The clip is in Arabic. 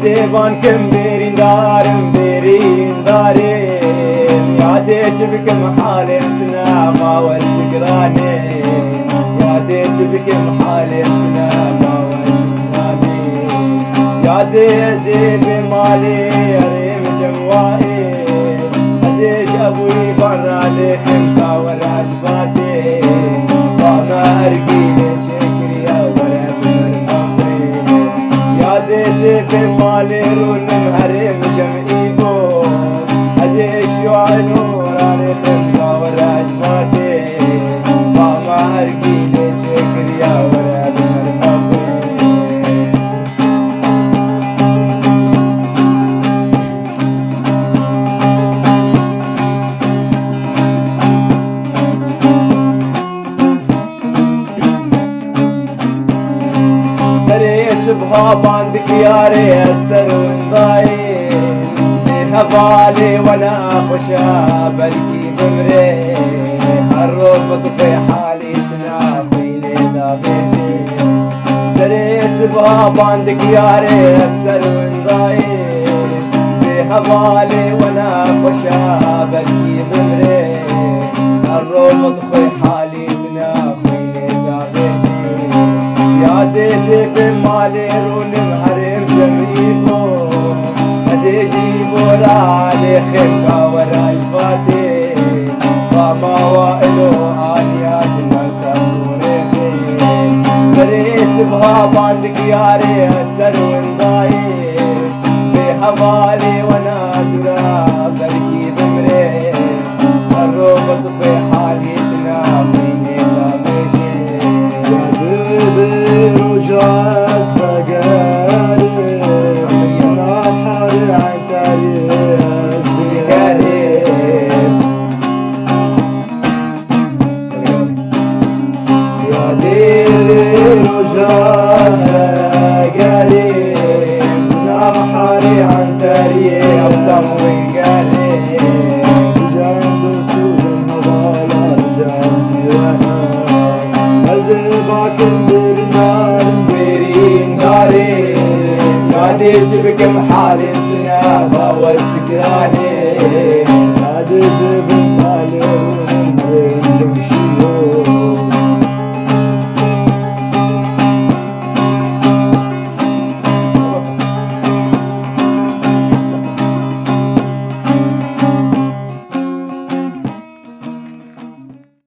زيبان كم بيرين دارم بيرين دارين يا ديش بكم حالتنا ما والسكراني يا ديش بكم حالتنا ما والسكراني يا ديش بمالي ريم جوائي عزيز ابوي برا لخمسة والعجباتي فما ارقي شكري يا ولد مرحبي يا ديزي في مالي رون هرم جمعيكو عزيز شعاع نور على خمسة والعجباتي فما ارقي شكري يا ولد مرحبي سبها باندك يا ريسر ونضايل ليها بالي وانا خشا بلكي بمري الرفق في حالي تنافيني دابيني سري سبها باندك يا ريسر ونضايل ليها بالي وانا خشا بلكي بمري الرفق في حالي تنافيني دابيني يا ديتي بمالي رونم حرم جمعيكو هديجي بورا لخمكا وراجباتي فما وائلو آنيا جمالكا توريخي سري سبها باندك ياري السر ونداي بحوالي وانا درا بركي بمري الروبط في حالي تنافيني لابيشي رجاس فقالي ما حالي عن تاريخ قريب يا ديري رجاس فقالي ما حالي عن تاريخ سموي قالي جاند سود المضالة جاند فيها أزباك بيرين دارين يا ديش بكم حالي